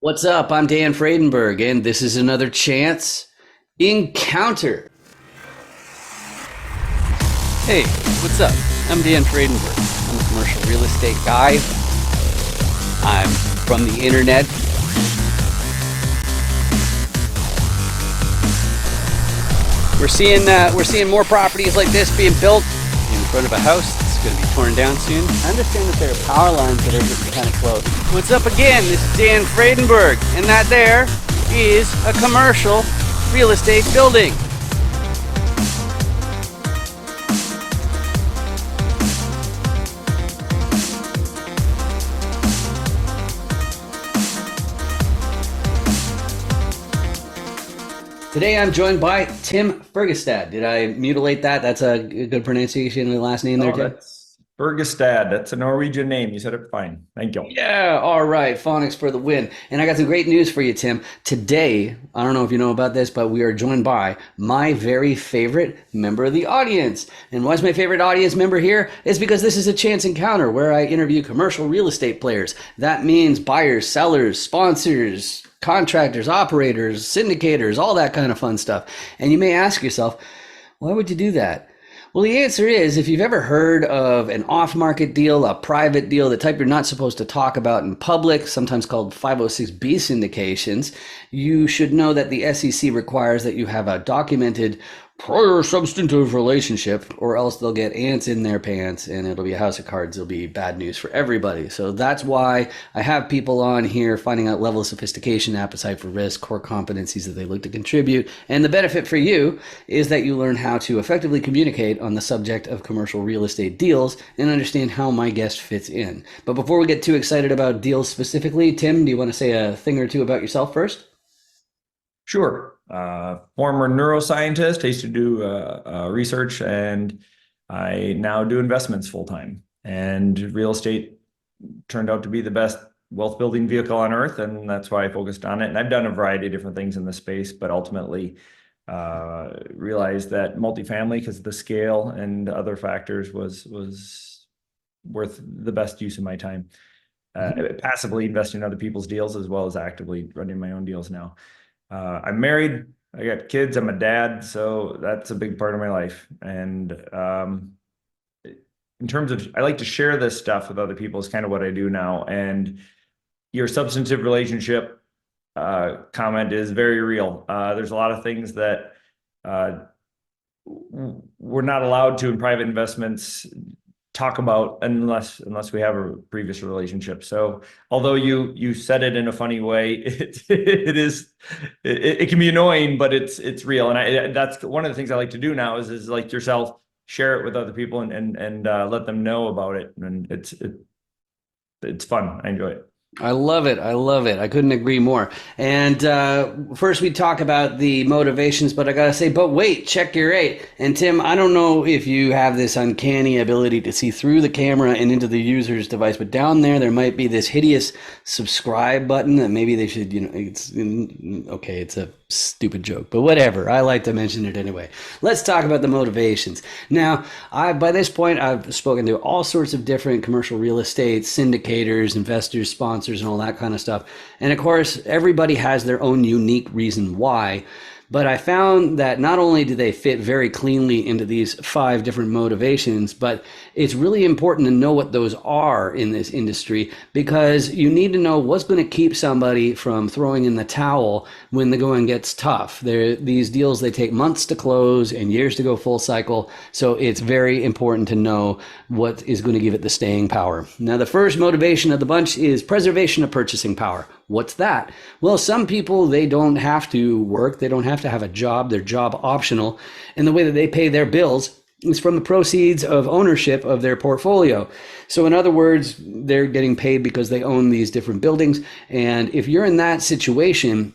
What's up? I'm Dan Fredenberg, and this is another chance encounter. Hey, what's up? I'm Dan Fredenberg. I'm a commercial real estate guy. I'm from the internet. We're seeing more properties like this being built in front of a house that's going to be torn down soon. I understand that there are power lines that are getting kind of close. What's up again? This is Dan Fredenberg, and that there is a commercial real estate building. Today I'm joined by Tim Fergestad. Did I mutilate that? That's a good pronunciation of the last name there, Oh, Tim? that's Fergestad. That's a Norwegian name. You said it fine. Thank you. Yeah, all right. Phonics for the win. And I got some great news for you, Tim. Today, I don't know if you know about this, but we are joined by my very favorite member of the audience. And why's my favorite audience member here? It's because this is a chance encounter where I interview commercial real estate players. That means buyers, sellers, sponsors, contractors, operators, syndicators, all that kind of fun stuff. And you may ask yourself, why would you do that? Well, the answer is if you've ever heard of an off market deal, a private deal, the type you're not supposed to talk about in public, sometimes called 506B syndications, you should know that the SEC requires that you have a documented prior substantive relationship, or else they'll get ants in their pants and it'll be a house of cards. It'll be bad news for everybody. So that's why I have people on here finding out level of sophistication, appetite for risk, core competencies that they look to contribute. And the benefit for you is that you learn how to effectively communicate on the subject of commercial real estate deals and understand how my guest fits in. But before we get too excited about deals specifically, Tim, do you want to say a thing or two about yourself first? Sure. Former neuroscientist. I used to do research, and I now do investments full time. And real estate turned out to be the best wealth building vehicle on earth, and that's why I focused on it. And I've done a variety of different things in the space, but ultimately realized that multifamily, because of the scale and other factors, was worth the best use of my time. Passively investing in other people's deals as well as actively running my own deals now. I'm married. I got kids. I'm a dad, so that's a big part of my life. And in terms of, I like to share this stuff with other people. Is kind of what I do now. And your substantive relationship comment is very real. There's a lot of things that we're not allowed to in private investments talk about unless we have a previous relationship. So although you said it in a funny way, it can be annoying, but it's real. And that's one of the things I like to do now is like yourself, share it with other people and let them know about it. And it's fun. I enjoy it. I love it. I love it. I couldn't agree more. And first, we talk about the motivations, but I got to say, but wait, check your rate. And Tim, I don't know if you have this uncanny ability to see through the camera and into the user's device, but down there might be this hideous subscribe button that maybe they should, it's okay, it's a stupid joke, but whatever. I like to mention it anyway. Let's talk about the motivations. Now, by this point, I've spoken to all sorts of different commercial real estate syndicators, investors, sponsors, and all that kind of stuff. And of course, everybody has their own unique reason why. But I found that not only do they fit very cleanly into these 5 different motivations, but it's really important to know what those are in this industry, because you need to know what's going to keep somebody from throwing in the towel when the going gets tough. These deals, they take months to close and years to go full cycle. So it's very important to know what is going to give it the staying power. Now, the first motivation of the bunch is preservation of purchasing power. What's that? Well, some people, they don't have to work. They don't have to have a job. They're job optional. And the way that they pay their bills is from the proceeds of ownership of their portfolio. So in other words, they're getting paid because they own these different buildings. And if you're in that situation,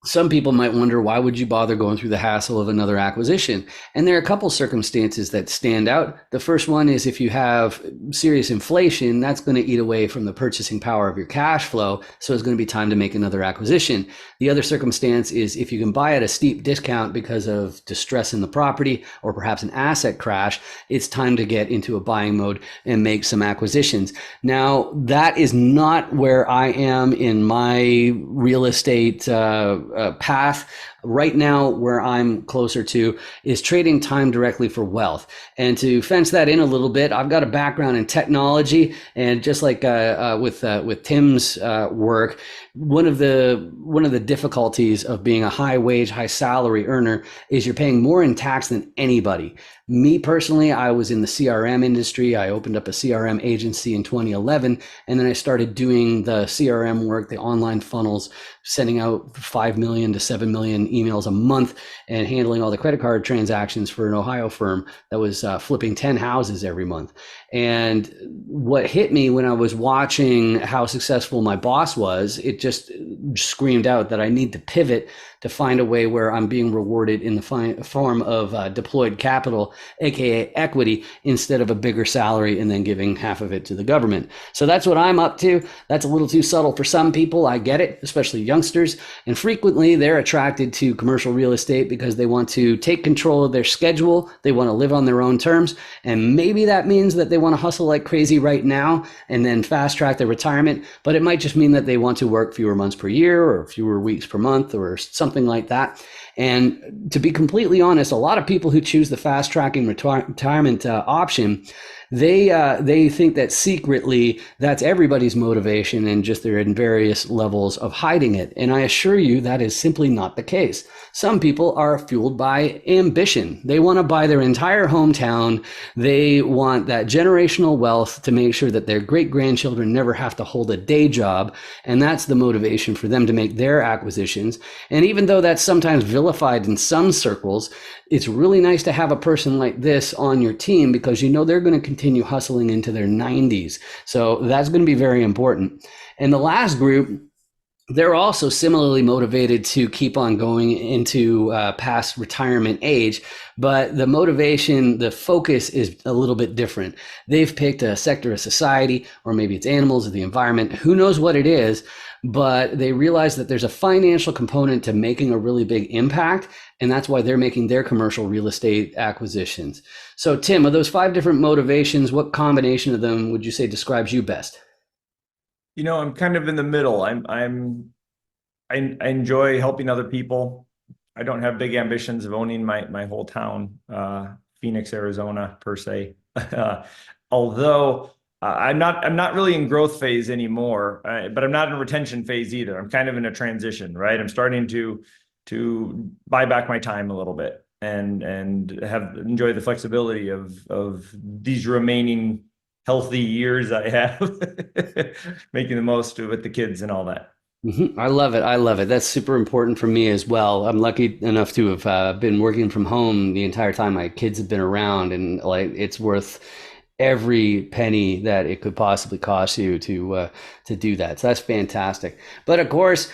Some people might wonder, why would you bother going through the hassle of another acquisition? And there are a couple circumstances that stand out. The first one is if you have serious inflation, that's going to eat away from the purchasing power of your cash flow. So it's going to be time to make another acquisition. The other circumstance is if you can buy at a steep discount because of distress in the property or perhaps an asset crash, it's time to get into a buying mode and make some acquisitions. Now, that is not where I am in my real estate path. Right now, where I'm closer to is trading time directly for wealth. And to fence that in a little bit, I've got a background in technology, and just like with Tim's work, one of the difficulties of being a high wage, high salary earner is you're paying more in tax than anybody. Me personally, I was in the CRM industry. I opened up a CRM agency in 2011, and then I started doing the CRM work, the online funnels, sending out 5 million to 7 million emails a month and handling all the credit card transactions for an Ohio firm that was flipping 10 houses every month. And what hit me when I was watching how successful my boss was, it just screamed out that I need to pivot to find a way where I'm being rewarded in the form of deployed capital, aka equity, instead of a bigger salary and then giving half of it to the government. So that's what I'm up to. That's a little too subtle for some people. I get it, especially youngsters. And frequently they're attracted to commercial real estate because they want to take control of their schedule. They want to live on their own terms. And maybe that means that they want to hustle like crazy right now and then fast track their retirement. But it might just mean that they want to work fewer months per year or fewer weeks per month or something like that. And to be completely honest, a lot of people who choose the fast tracking retirement option, they think that secretly that's everybody's motivation and just they're in various levels of hiding it. And I assure you that is simply not the case. Some people are fueled by ambition. They want to buy their entire hometown. They want that generational wealth to make sure that their great grandchildren never have to hold a day job. And that's the motivation for them to make their acquisitions. And even though that's sometimes vilified in some circles, it's really nice to have a person like this on your team because you know they're going to continue hustling into their 90s. So that's going to be very important. And the last group, they're also similarly motivated to keep on going into past retirement age, but the motivation, the focus is a little bit different. They've picked a sector of society, or maybe it's animals or the environment, who knows what it is, but they realize that there's a financial component to making a really big impact, and that's why they're making their commercial real estate acquisitions. So Tim, of those 5 different motivations, what combination of them would you say describes you best? I'm kind of in the middle. I enjoy helping other people. I don't have big ambitions of owning my whole town, Phoenix, Arizona, per se. Although I'm not really in growth phase anymore, but I'm not in retention phase either. I'm kind of in a transition, right? I'm starting to buy back my time a little bit and enjoy the flexibility of these remaining healthy years I have, making the most of it with the kids and all that. I love it. I love it. That's super important for me as well. I'm lucky enough to have been working from home the entire time my kids have been around, and like it's worth every penny that it could possibly cost you to do that. So that's fantastic. But of course,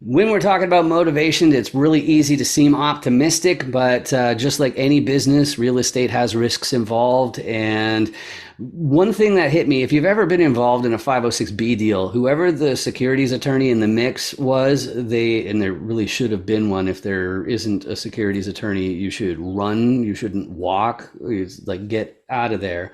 when we're talking about motivation, it's really easy to seem optimistic, but just like any business, real estate has risks involved. And one thing that hit me, if you've ever been involved in a 506B deal, whoever the securities attorney in the mix was, and there really should have been one. If there isn't a securities attorney, you should run, you shouldn't walk, it's like get out of there.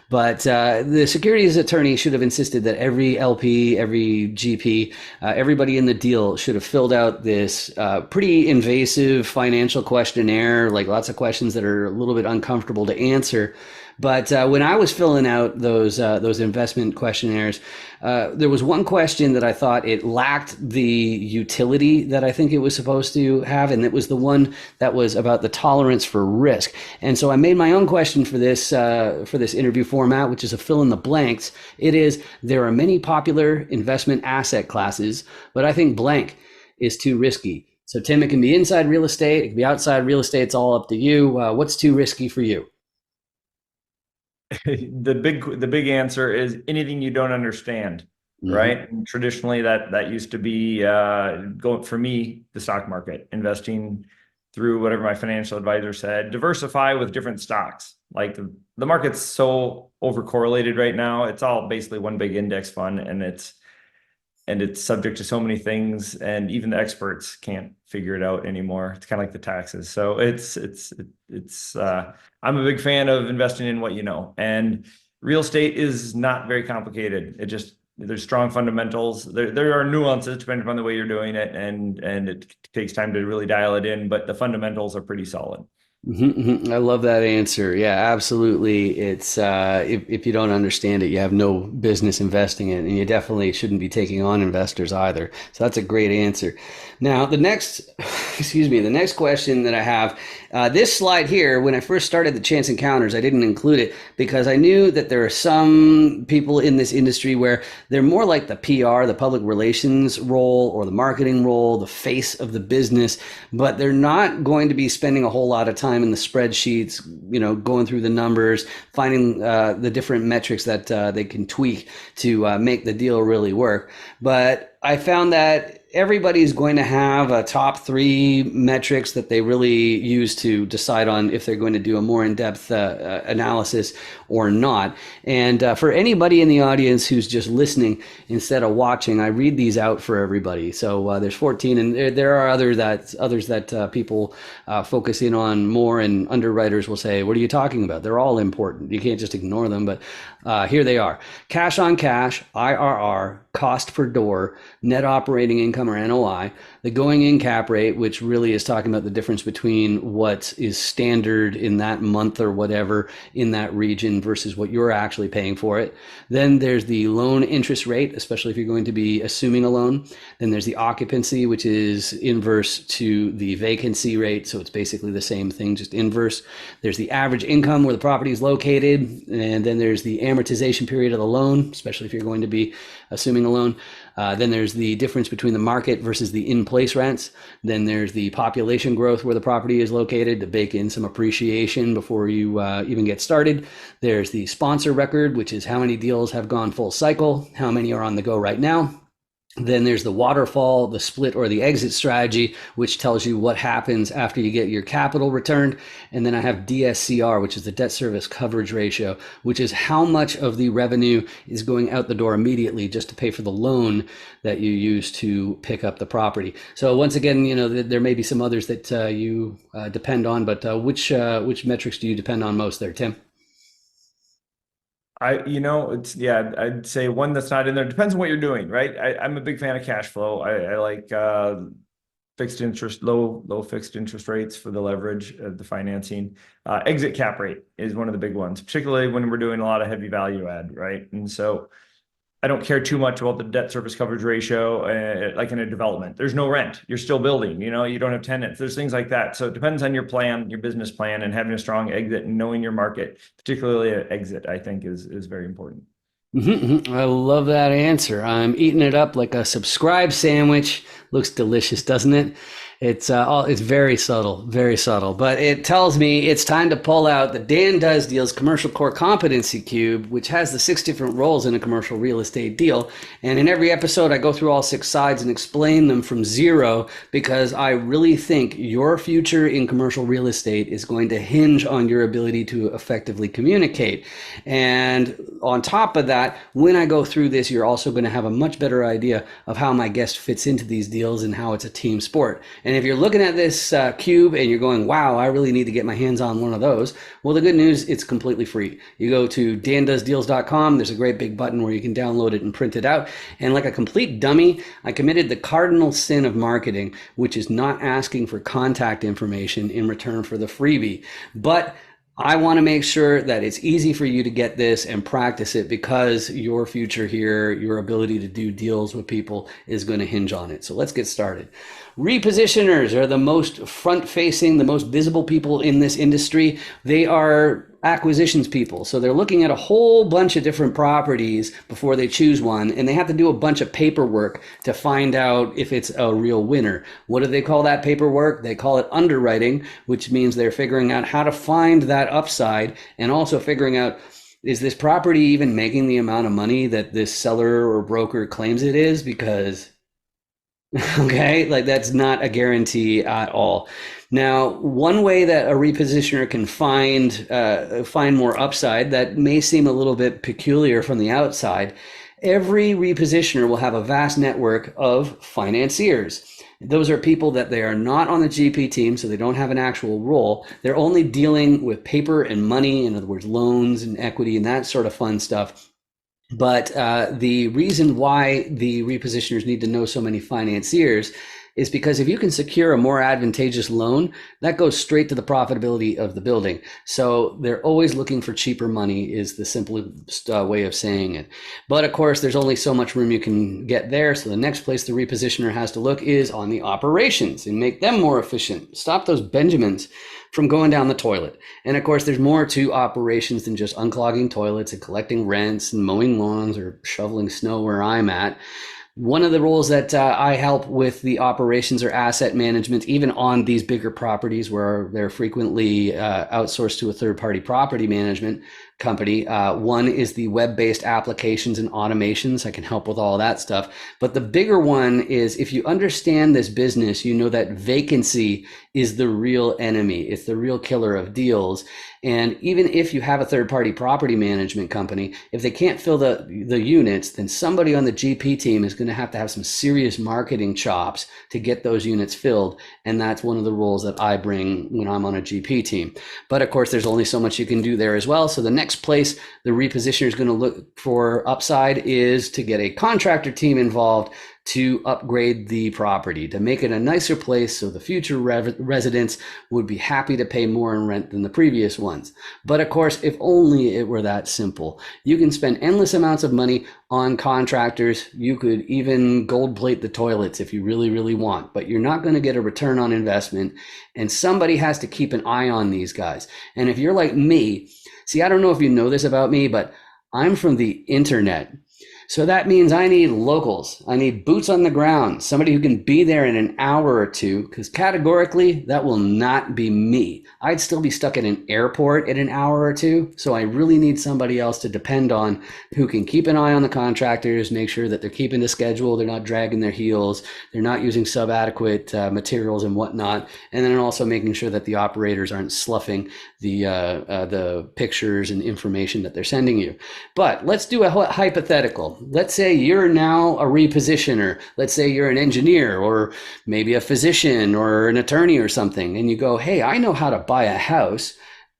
But the securities attorney should have insisted that every LP, every GP, everybody in the deal should have filled out this pretty invasive financial questionnaire, like lots of questions that are a little bit uncomfortable to answer. But when I was filling out those investment questionnaires, there was one question that I thought it lacked the utility that I think it was supposed to have, and it was the one that was about the tolerance for risk. And so I made my own question for this interview format, which is a fill in the blanks. It is, there are many popular investment asset classes, but I think blank is too risky. So Tim, it can be inside real estate, it can be outside real estate. It's all up to you. What's too risky for you? The big answer is anything you don't understand. Hmm. right? And traditionally, that used to be going for me, the stock market, investing through whatever my financial advisor said, diversify with different stocks. Like the market's so overcorrelated right now. It's all basically one big index fund, and it's subject to so many things, and even the experts can't figure it out anymore. It's kind of like the taxes. So it's I'm a big fan of investing in what you know. And real estate is not very complicated. It just there's strong fundamentals. There are nuances depending upon the way you're doing it, and it takes time to really dial it in, but the fundamentals are pretty solid. I love that answer. Yeah, absolutely. It's if you don't understand it, you have no business investing in it, and you definitely shouldn't be taking on investors either. So that's a great answer. Now, the next, excuse me, the next question that I have, this slide here, when I first started the Chance Encounters, I didn't include it because I knew that there are some people in this industry where they're more like the PR, the public relations role, or the marketing role, the face of the business, but they're not going to be spending a whole lot of time in the spreadsheets, going through the numbers, finding the different metrics that they can tweak to make the deal really work. But I found that everybody's going to have a top three metrics that they really use to decide on if they're going to do a more in-depth analysis or not. And for anybody in the audience who's just listening instead of watching, I read these out for everybody. So there's 14, and there are others that people focus in on more, and underwriters will say, "What are you talking about? They're all important. You can't just ignore them." But here they are: cash on cash, IRR, cost per door, net operating income or NOI, the going in cap rate, which really is talking about the difference between what is standard in that month or whatever in that region versus what you're actually paying for it. Then there's the loan interest rate, especially if you're going to be assuming a loan. Then there's the occupancy, which is inverse to the vacancy rate. So it's basically the same thing, just inverse. There's the average income where the property is located. And then there's the amortization period of the loan, especially if you're going to be assuming a loan. Then there's the difference between the market versus the in-place rents. Then there's the population growth where the property is located to bake in some appreciation before you even get started. There's the sponsor record, which is how many deals have gone full cycle, how many are on the go right now. Then there's the waterfall, the split or the exit strategy, which tells you what happens after you get your capital returned. And then I have DSCR, which is the debt service coverage ratio, which is how much of the revenue is going out the door immediately just to pay for the loan that you use to pick up the property. So once again, there may be some others that you depend on, but which metrics do you depend on most there, Tim? It's yeah, I'd say one that's not in there. Depends on what you're doing, right? I'm a big fan of cash flow. I like fixed interest, low fixed interest rates for the leverage of the financing. Exit cap rate is one of the big ones, particularly when we're doing a lot of heavy value add, right? And so I don't care too much about the debt service coverage ratio, like in a development. There's no rent. You're still building, you don't have tenants. There's things like that. So it depends on your plan, your business plan, and having a strong exit and knowing your market, particularly an exit, I think is very important. I love that answer. I'm eating it up like a subscribe sandwich. Looks delicious, doesn't it? It's very subtle, but it tells me it's time to pull out the Dan Does Deals Commercial Core Competency Cube, which has the 6 different roles in a commercial real estate deal. And in every episode, I go through all 6 sides and explain them from zero because I really think your future in commercial real estate is going to hinge on your ability to effectively communicate. And on top of that, when I go through this, you're also going to have a much better idea of how my guest fits into these deals and how it's a team sport. And if you're looking at this cube and you're going, wow, I really need to get my hands on one of those, well, the good news, it's completely free. You go to dandoesdeals.com. There's a great big button where you can download it and print it out. And like a complete dummy, I committed the cardinal sin of marketing, which is not asking for contact information in return for the freebie. But I want to make sure that it's easy for you to get this and practice it because your future here, your ability to do deals with people is going to hinge on it. So let's get started. Repositioners are the most front-facing, the most visible people in this industry. They are acquisitions people. So they're looking at a whole bunch of different properties before they choose one, and they have to do a bunch of paperwork to find out if it's a real winner. What do they call that paperwork? They call it underwriting, which means they're figuring out how to find that upside and also figuring out is this property even making the amount of money that this seller or broker claims it is? Because okay, like that's not a guarantee at all. Now, one way that a repositioner can find more upside that may seem a little bit peculiar from the outside. Every repositioner will have a vast network of financiers. Those are people that they are not on the GP team, so they don't have an actual role. They're only dealing with paper and money, in other words, loans and equity and that sort of fun stuff. But the reason why the repositioners need to know so many financiers is because if you can secure a more advantageous loan, that goes straight to the profitability of the building. So they're always looking for cheaper money is the simplest way of saying it. But of course, there's only so much room you can get there. So the next place the repositioner has to look is on the operations and make them more efficient. Stop those Benjamins from going down the toilet. And of course, there's more to operations than just unclogging toilets and collecting rents and mowing lawns or shoveling snow where I'm at. One of the roles that I help with the operations or asset management, even on these bigger properties where they're frequently outsourced to a third-party property management company. One is the web-based applications and automations. I can help with all that stuff. But the bigger one is if you understand this business, you know that vacancy is the real enemy. It's the real killer of deals. And even if you have a third-party property management company, if they can't fill the units, then somebody on the GP team is going to have some serious marketing chops to get those units filled. And that's one of the roles that I bring when I'm on a GP team. But of course, there's only so much you can do there as well. So the next place the repositioner is going to look for upside is to get a contractor team involved to upgrade the property, to make it a nicer place so the future residents would be happy to pay more in rent than the previous ones. But of course, if only it were that simple. You can spend endless amounts of money on contractors. You could even gold plate the toilets if you really, really want, but you're not going to get a return on investment. And somebody has to keep an eye on these guys. And if you're like me, see, I don't know if you know this about me, but I'm from the internet. So that means I need locals. I need boots on the ground, somebody who can be there in an hour or two, because categorically, that will not be me. I'd still be stuck at an airport in an hour or two. So I really need somebody else to depend on who can keep an eye on the contractors, make sure that they're keeping the schedule, they're not dragging their heels, they're not using subadequate materials and whatnot. And then also making sure that the operators aren't sloughing the pictures and information that they're sending you. But let's do a hypothetical. Let's say you're now a repositioner. Let's say you're an engineer or maybe a physician or an attorney or something. And you go, hey, I know how to buy a house.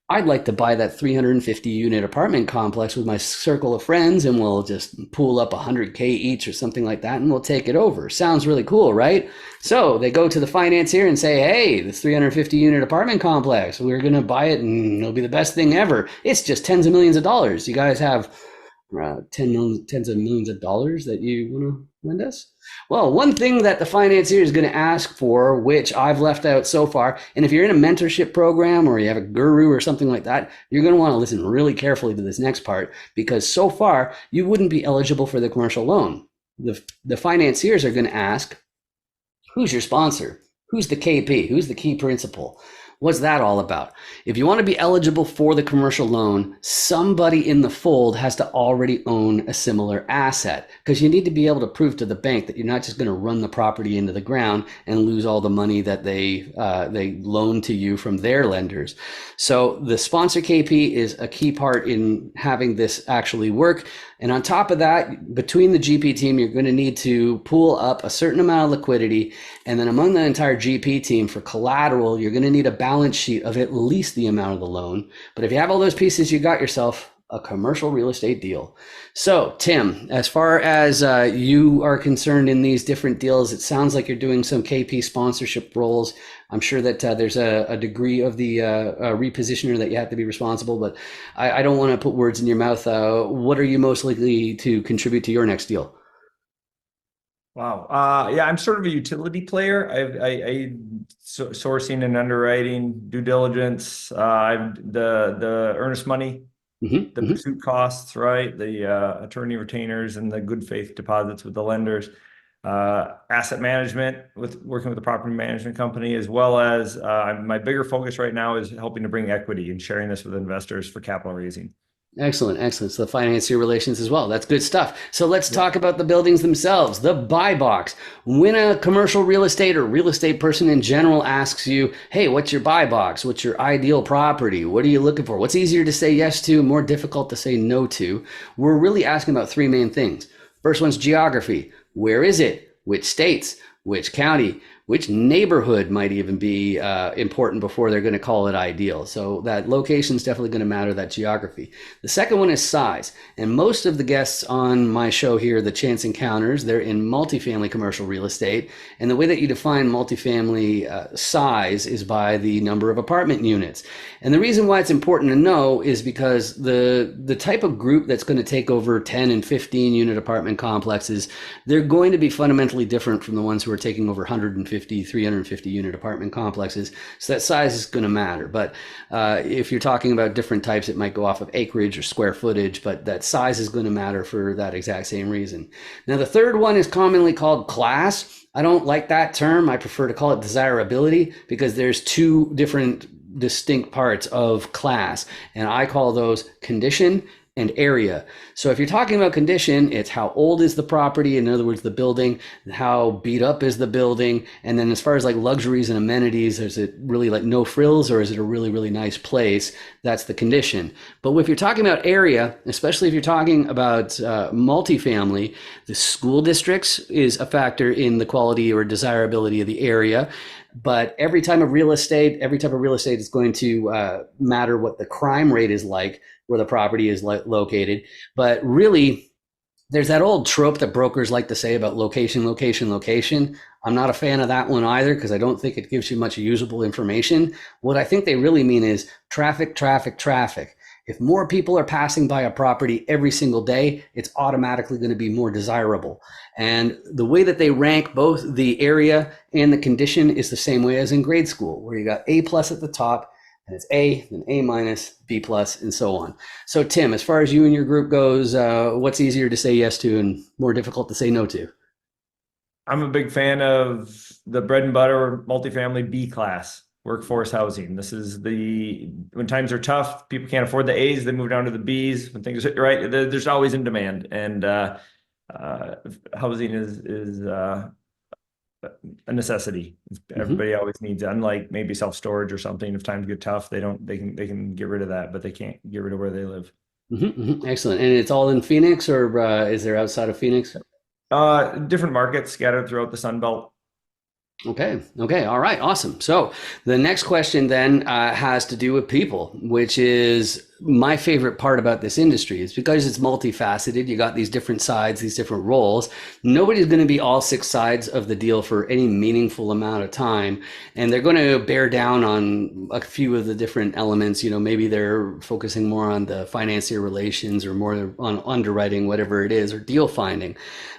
I'd like to buy that 350 unit apartment complex with my circle of friends, and we'll just pool up 100K each or something like that, and we'll take it over. Sounds really cool, right? So they go to the financier and say, hey, this 350 unit apartment complex, we're going to buy it and it'll be the best thing ever. It's just tens of millions of dollars. You guys have tens of millions of dollars that you want to lend us? Well, one thing that the financier is going to ask for, which I've left out so far, and if you're in a mentorship program or you have a guru or something like that, you're going to want to listen really carefully to this next part, because so far you wouldn't be eligible for the commercial loan. The financiers are going to ask, who's your sponsor? Who's the KP? Who's the key principal? What's that all about? If you want to be eligible for the commercial loan, somebody in the fold has to already own a similar asset, because you need to be able to prove to the bank that you're not just going to run the property into the ground and lose all the money that they loan to you from their lenders. So the sponsor KP is a key part in having this actually work. And on top of that, between the GP team, you're going to need to pool up a certain amount of liquidity. And then among the entire GP team for collateral, you're going to need a balance sheet of at least the amount of the loan. But if you have all those pieces, you got yourself a commercial real estate deal. So Tim, as far as you are concerned in these different deals, it sounds like you're doing some KP sponsorship roles. I'm sure that there's a degree of the repositioner that you have to be responsible, but I don't want to put words in your mouth. What are you most likely to contribute to your next deal? Wow. Yeah, I'm sort of a utility player. Sourcing and underwriting, due diligence, the earnest money, the pursuit costs, right? The attorney retainers and the good faith deposits with the lenders, asset management with working with the property management company, as well as my bigger focus right now is helping to bring equity and sharing this with investors for capital raising. Excellent, excellent. So the financier relations as well. That's good stuff. So let's talk about the buildings themselves, the buy box. When a commercial real estate or real estate person in general asks you, hey, what's your buy box? What's your ideal property? What are you looking for? What's easier to say yes to, more difficult to say no to? We're really asking about three main things. First one's geography. Where is it? Which states? Which county? Which neighborhood might even be important before they're going to call it ideal. So that location is definitely going to matter, that geography. The second one is size. And most of the guests on my show here, the Chance Encounters, they're in multifamily commercial real estate. And the way that you define multifamily size is by the number of apartment units. And the reason why it's important to know is because the type of group that's going to take over 10 and 15 unit apartment complexes, they're going to be fundamentally different from the ones who are taking over 150, 350 unit apartment complexes. So that size is going to matter. But if you're talking about different types, it might go off of acreage or square footage, but that size is going to matter for that exact same reason. Now, the third one is commonly called class. I don't like that term. I prefer to call it desirability because there's two different distinct parts of class, and I call those condition and area. So if you're talking about condition, it's how old is the property, in other words, the building, how beat up is the building, and then as far as like luxuries and amenities, is it really like no frills or is it a really, really nice place? That's the condition. But if you're talking about area, especially if you're talking about multifamily, the school districts is a factor in the quality or desirability of the area. But every type of real estate is going to matter what the crime rate is like where the property is located. But really, there's that old trope that brokers like to say about location, location, location. I'm not a fan of that one either because I don't think it gives you much usable information. What I think they really mean is traffic, traffic, traffic. If more people are passing by a property every single day, it's automatically going to be more desirable. And the way that they rank both the area and the condition is the same way as in grade school, where you got A plus at the top, and it's A, then A minus, B plus, and so on. So Tim, as far as you and your group goes, what's easier to say yes to and more difficult to say no to? I'm a big fan of the bread and butter multifamily B class workforce housing. This is when times are tough, people can't afford the A's, they move down to the B's. When things are right, there's always in demand, and housing is a necessity. Everybody always needs it. Unlike maybe self-storage or something, if times get tough, they can get rid of that, but they can't get rid of where they live. Excellent. And it's all in Phoenix, or is there outside of Phoenix? Different markets scattered throughout the Sun Belt. Okay. Okay. All right. Awesome. So the next question then has to do with people, which is my favorite part about this industry. Is because it's multifaceted. You got these different sides, these different roles. Nobody's going to be all six sides of the deal for any meaningful amount of time. And they're going to bear down on a few of the different elements. You know, maybe they're focusing more on the financier relations or more on underwriting, whatever it is, or deal finding.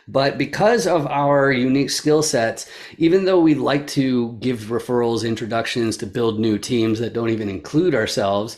But because of our unique skill sets, even though we like to give referrals, introductions to build new teams that don't even include ourselves,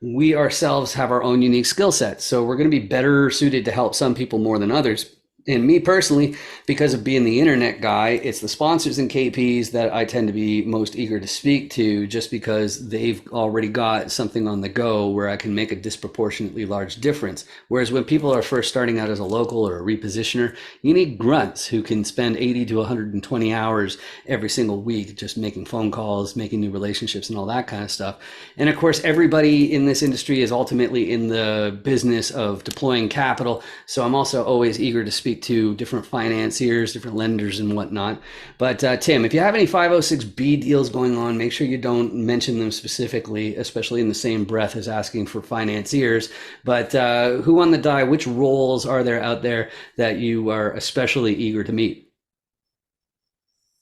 we ourselves have our own unique skill sets. So we're going to be better suited to help some people more than others. And me personally, because of being the internet guy, it's the sponsors and KPs that I tend to be most eager to speak to, just because they've already got something on the go where I can make a disproportionately large difference. Whereas when people are first starting out as a local or a repositioner, you need grunts who can spend 80 to 120 hours every single week just making phone calls, making new relationships and all that kind of stuff. And of course, everybody in this industry is ultimately in the business of deploying capital. So I'm also always eager to speak to different financiers, different lenders and whatnot. But Tim, if you have any 506B deals going on, make sure you don't mention them specifically, especially in the same breath as asking for financiers. But who on the die, which roles are there out there that you are especially eager to meet?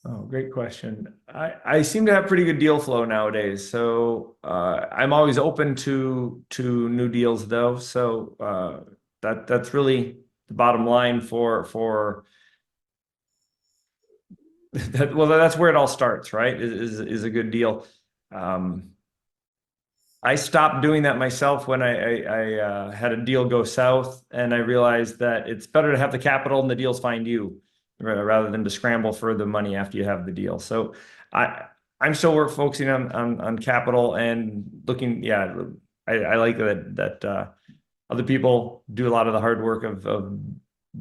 Oh, great question. I seem to have pretty good deal flow nowadays. So I'm always open to new deals though. So that's really the bottom line for that. Well, that's where it all starts, right? Is a good deal. I stopped doing that myself when I had a deal go south, and I realized that it's better to have the capital and the deals find you rather than to scramble for the money after you have the deal. So I'm still focusing on capital and looking. Yeah, I like that other people do a lot of the hard work of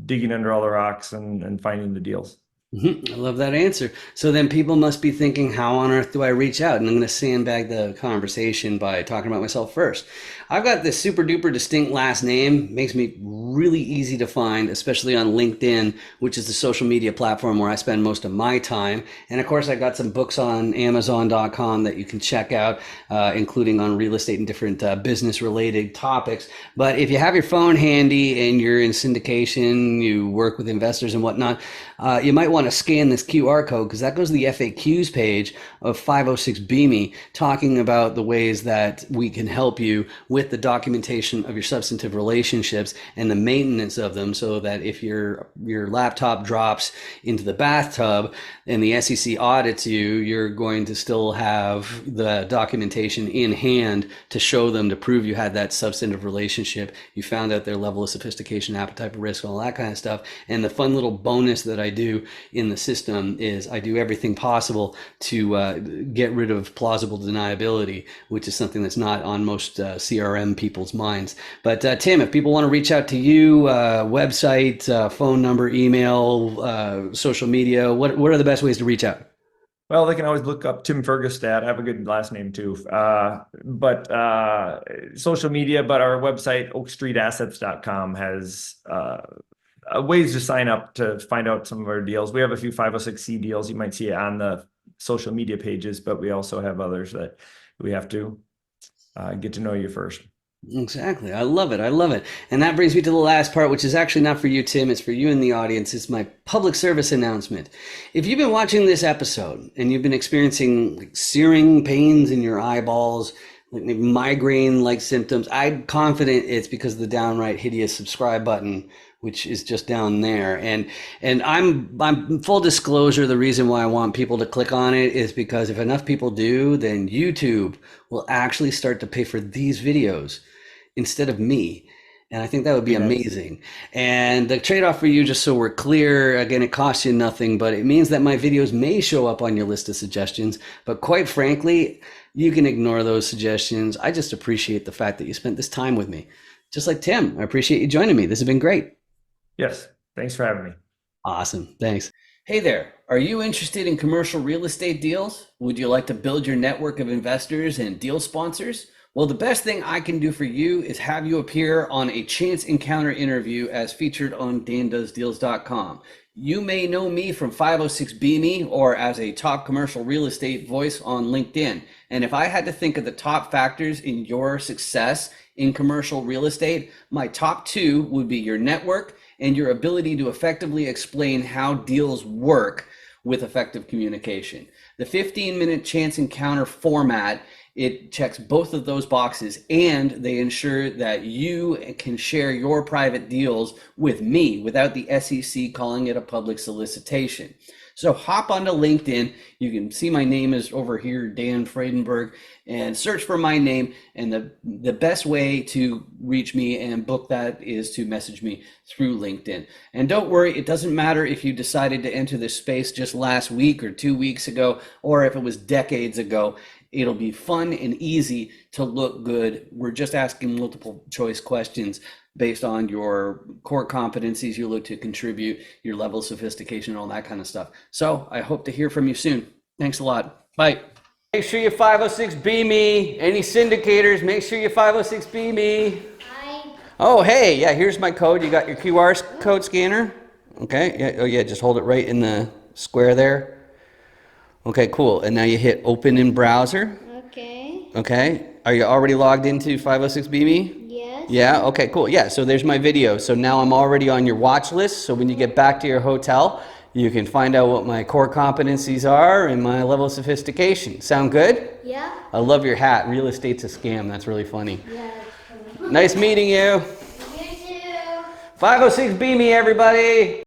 digging under all the rocks and finding the deals. I love that answer. So then people must be thinking, how on earth do I reach out? And I'm going to sandbag the conversation by talking about myself first. I've got this super duper distinct last name, makes me really easy to find, especially on LinkedIn, which is the social media platform where I spend most of my time. And of course, I got some books on Amazon.com that you can check out, including on real estate and different business related topics. But if you have your phone handy and you're in syndication, you work with investors and whatnot, you might want to scan this QR code because that goes to the FAQs page of 506 BME, talking about the ways that we can help you with the documentation of your substantive relationships and the maintenance of them, so that if your laptop drops into the bathtub and the SEC audits you, you're going to still have the documentation in hand to show them, to prove you had that substantive relationship. You found out their level of sophistication, appetite for risk, all that kind of stuff. And the fun little bonus that I do in the system is I do everything possible to get rid of plausible deniability, which is something that's not on most CRM people's minds. But Tim, if people want to reach out to you, website, phone number, email, social media, what are the best ways to reach out? Well, they can always look up Tim Fergestad. I have a good last name too. But social media, but our website, oakstreetassets.com, has ways to sign up to find out some of our deals. We have a few 506C deals. You might see it on the social media pages, but we also have others that we have to get to know you first. Exactly. I love it. I love it. And that brings me to the last part, which is actually not for you, Tim. It's for you in the audience. It's my public service announcement. If you've been watching this episode and you've been experiencing like searing pains in your eyeballs, like migraine-like symptoms, I'm confident it's because of the downright hideous subscribe button, which is just down there. And I'm full disclosure, the reason why I want people to click on it is because if enough people do, then YouTube will actually start to pay for these videos instead of me. And I think that would be amazing. And the trade-off for you, just so we're clear, again, it costs you nothing, but it means that my videos may show up on your list of suggestions. But quite frankly, you can ignore those suggestions. I just appreciate the fact that you spent this time with me. Just like Tim, I appreciate you joining me. This has been great. Yes. Thanks for having me. Awesome. Thanks. Hey there. Are you interested in commercial real estate deals? Would you like to build your network of investors and deal sponsors? Well, the best thing I can do for you is have you appear on a chance encounter interview as featured on dandoesdeals.com. You may know me from 506 BME or as a top commercial real estate voice on LinkedIn. And if I had to think of the top factors in your success in commercial real estate, my top two would be your network and your ability to effectively explain how deals work with effective communication. The 15-minute chance encounter format, it checks both of those boxes, and they ensure that you can share your private deals with me without the SEC calling it a public solicitation. So hop onto LinkedIn. You can see my name is over here, Dan Friedenberg, and search for my name. And the best way to reach me and book that is to message me through LinkedIn. And don't worry, it doesn't matter if you decided to enter this space just last week or 2 weeks ago, or if it was decades ago. It'll be fun and easy to look good. We're just asking multiple choice questions based on your core competencies you look to contribute, your level of sophistication, all that kind of stuff. So I hope to hear from you soon. Thanks a lot. Bye. Make sure you 506B me. Any syndicators, make sure you 506B me. Hi. Oh, hey, yeah, here's my code. You got your QR code scanner? Okay, yeah, oh yeah, just hold it right in the square there. Okay, cool. And now you hit open in browser. Okay. Okay. Are you already logged into 506BME? Yes. Yeah, okay, cool. Yeah, so there's my video. So now I'm already on your watch list. So when you get back to your hotel, you can find out what my core competencies are and my level of sophistication. Sound good? Yeah. I love your hat. Real estate's a scam. That's really funny. Yeah. Nice meeting you. You too. 506BME, everybody.